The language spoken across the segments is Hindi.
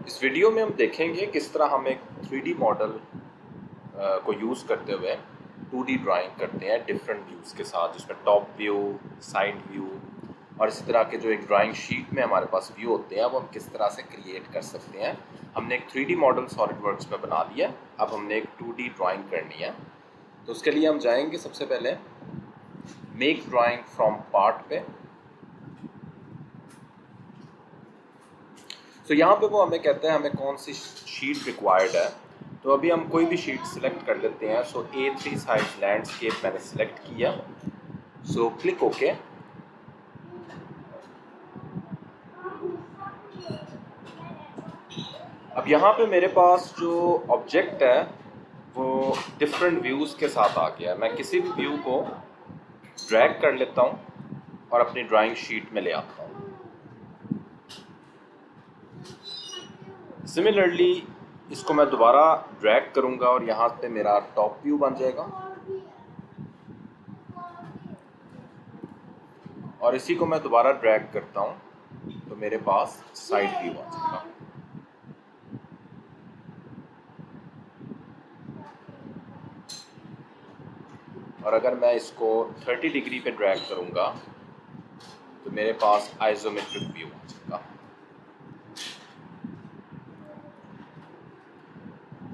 इस वीडियो में हम देखेंगे किस तरह हम एक 3D मॉडल को यूज़ करते हुए 2D ड्राइंग करते हैं डिफरेंट व्यूज़ के साथ, जिसमें टॉप व्यू, साइड व्यू और इसी तरह के जो एक ड्राइंग शीट में हमारे पास व्यू होते हैं वो हम किस तरह से क्रिएट कर सकते हैं। हमने एक 3D मॉडल सॉलिडवर्क्स में बना लिया, अब हमने एक 2D ड्राइंग करनी है। तो उसके लिए हम जाएंगे सबसे पहले मेक ड्राइंग फ्रॉम पार्ट पे। तो यहाँ पे वो हमें कहते हैं हमें कौन सी शीट रिक्वायर्ड है। तो अभी हम कोई भी शीट सिलेक्ट कर लेते हैं। सो A3 साइज लैंडस्केप मैंने सिलेक्ट किया। So click okay. अब यहाँ पे मेरे पास जो ऑब्जेक्ट है वो डिफरेंट व्यूज़ के साथ आ गया। मैं किसी भी व्यू को ड्रैग कर लेता हूँ और अपनी ड्राइंग शीट में ले आता हूँ। सिमिलरली इसको मैं दोबारा ड्रैग करूँगा और यहाँ पे मेरा टॉप व्यू बन जाएगा और इसी को मैं दोबारा ड्रैग करता हूँ तो मेरे पास साइड व्यू आ जाएगा। और अगर मैं इसको 30 डिग्री पे ड्रैग करूँगा तो मेरे पास आइसोमेट्रिक व्यू आ जाएगा।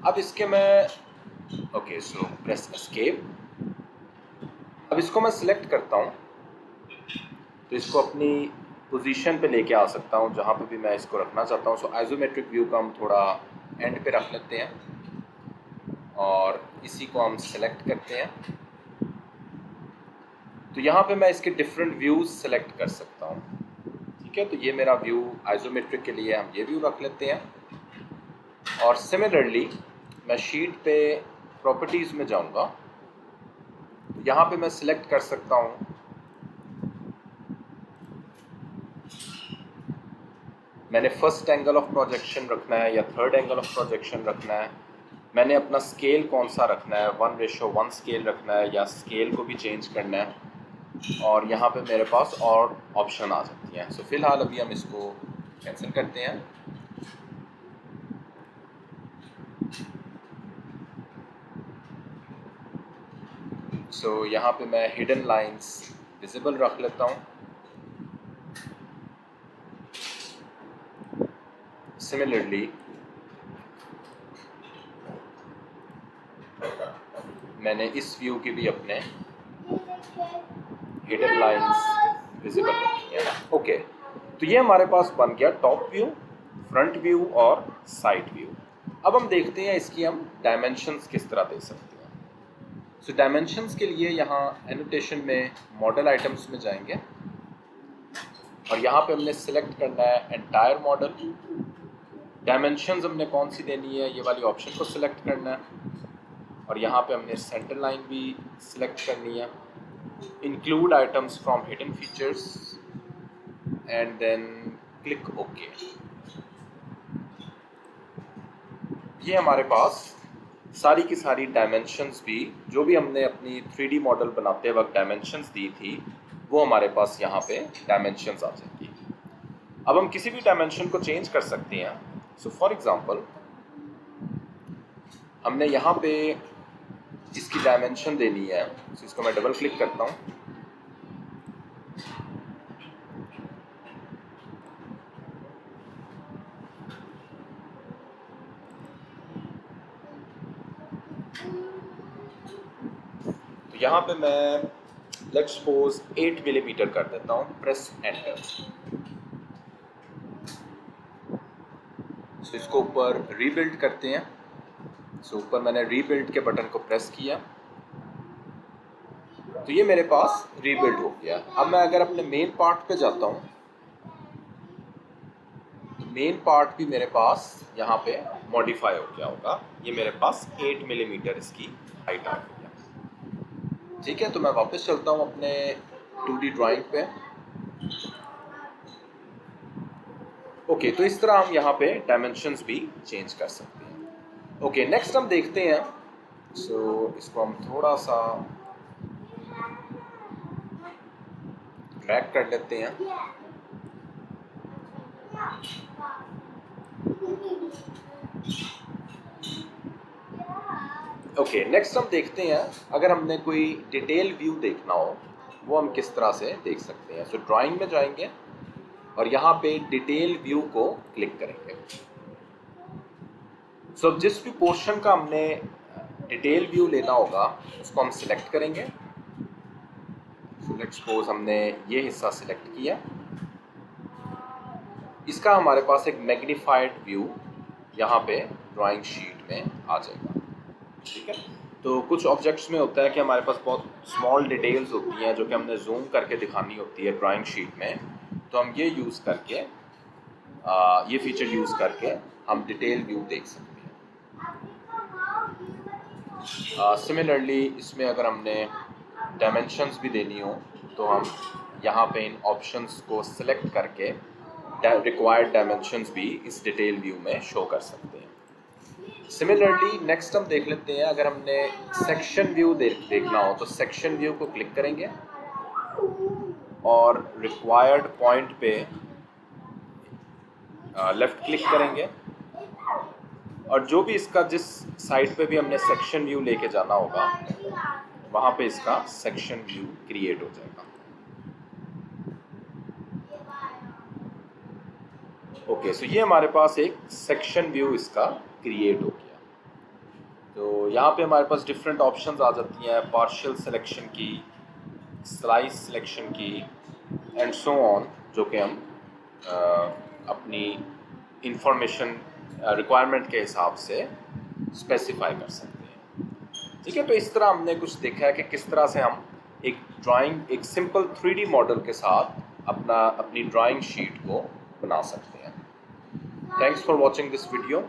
अब इसके मैं सो प्रेस एस्केप। अब इसको मैं सिलेक्ट करता हूँ तो इसको अपनी पोजीशन पे लेके आ सकता हूँ जहाँ पे भी मैं इसको रखना चाहता हूँ। सो आइसोमेट्रिक व्यू का हम थोड़ा एंड पे रख लेते हैं और इसी को हम सिलेक्ट करते हैं। तो यहाँ पे मैं इसके डिफरेंट व्यूज़ सेलेक्ट कर सकता हूँ। ठीक है, तो ये मेरा व्यू आइसोमेट्रिक के लिए हम ये व्यू रख लेते हैं। और सिमिलरली मैं शीट पे प्रॉपर्टीज़ में जाऊँगा तो यहाँ पे मैं सिलेक्ट कर सकता हूँ मैंने फर्स्ट एंगल ऑफ प्रोजेक्शन रखना है या थर्ड एंगल ऑफ प्रोजेक्शन रखना है, मैंने अपना स्केल कौन सा रखना है, 1:1 स्केल रखना है या स्केल को भी चेंज करना है। और यहाँ पे मेरे पास और ऑप्शन आ सकती हैं। सो फिलहाल अभी हम इसको कैंसिल करते हैं। सो यहाँ पे मैं हिडन लाइंस विजिबल रख लेता हूँ। सिमिलरली मैंने इस व्यू की भी अपने हिडन लाइंस विजिबल रखी है। ओके, तो ये हमारे पास बन गया टॉप व्यू, फ्रंट व्यू और साइड व्यू। अब हम देखते हैं इसकी हम डायमेंशंस किस तरह दे सकते हैं। सो डायमेंशंस के लिए यहाँ एनोटेशन में मॉडल आइटम्स में जाएंगे और यहाँ पे हमने सिलेक्ट करना है एंटायर मॉडल। डायमेंशंस हमने कौन सी देनी है, ये वाली ऑप्शन को सिलेक्ट करना है और यहाँ पे हमने सेंटर लाइन भी सिलेक्ट करनी है। Include items from hidden features and then click okay. ये हमारे पास सारी की सारी डायमेंशंस भी जो भी हमने अपनी 3D मॉडल बनाते वक्त डायमेंशंस दी थी वो हमारे पास यहाँ पे डायमेंशंस आ जाएंगी। अब हम किसी भी डायमेंशन को चेंज कर सकते हैं। सो फॉर एग्जांपल हमने यहाँ पे इसकी डायमेंशन देनी है। सो इसको मैं डबल क्लिक करता हूँ तो यहाँ पे मैं लेट्स सपोज 8 मिलीमीटर कर देता हूँ। Press enter. सो इसको ऊपर रीबिल्ड करते हैं। सो ऊपर मैंने रीबिल्ड के बटन को प्रेस किया तो ये मेरे पास रीबिल्ड हो गया। अब मैं अगर अपने मेन पार्ट पे जाता हूँ तो मेन पार्ट भी मेरे पास यहाँ पे मॉडिफाई हो गया होगा। ये मेरे पास 8 मिलीमीटर इसकी हाइट आ गई है। ठीक है, तो मैं वापस चलता हूँ अपने 2D ड्राइंग पे। ओके, तो इस तरह हम यहाँ पे डायमेंशंस भी चेंज कर सकते हैं। ओके, नेक्स्ट हम देखते हैं। सो इसको हम थोड़ा सा ड्रैग कर लेते हैं ओके, नेक्स्ट हम देखते हैं अगर हमने कोई डिटेल व्यू देखना हो वो हम किस तरह से देख सकते हैं। सो ड्राइंग में जाएंगे और यहाँ पे डिटेल व्यू को क्लिक करेंगे। सो जिस भी पोर्शन का हमने डिटेल व्यू लेना होगा उसको हम सिलेक्ट करेंगे। सो लेट्स सपोज हमने ये हिस्सा सिलेक्ट किया, इसका हमारे पास एक मैग्नीफाइड व्यू यहाँ पे ड्राइंग शीट में आ जाएगा। ठीक है, तो कुछ ऑब्जेक्ट्स में होता है कि हमारे पास बहुत स्मॉल डिटेल्स होती हैं जो कि हमने जूम करके दिखानी होती है ड्राइंग शीट में, तो हम ये यूज़ करके ये फीचर यूज़ करके हम डिटेल व्यू देख सकते हैं। सिमिलरली इसमें अगर हमने डायमेंशंस भी देनी हो तो हम यहाँ पे इन ऑप्शंस को सिलेक्ट करके रिक्वायर्ड डायमेंशंस भी इस डिटेल व्यू में शो कर सकते हैं। सिमिलरली नेक्स्ट हम देख लेते हैं अगर हमने सेक्शन व्यू देखना हो तो सेक्शन व्यू को क्लिक करेंगे और रिक्वायर्ड पॉइंट पे लेफ्ट क्लिक करेंगे और जो भी इसका जिस साइड पे भी हमने सेक्शन व्यू लेके जाना होगा वहाँ पे इसका सेक्शन व्यू क्रिएट हो जाएगा। ओके, सो ये हमारे पास एक सेक्शन व्यू इसका क्रिएट हो गया। तो यहाँ पे हमारे पास डिफरेंट ऑप्शंस आ जाती हैं, पार्शियल सिलेक्शन की, स्लाइस सिलेक्शन की एंड सो ऑन, जो कि हम अपनी इंफॉर्मेशन रिक्वायरमेंट के हिसाब से स्पेसिफाई कर सकते हैं। ठीक है, तो इस तरह हमने कुछ देखा है कि किस तरह से हम एक सिंपल 3D मॉडल के साथ अपनी ड्राइंग शीट को बना सकते हैं। Thanks for watching this video.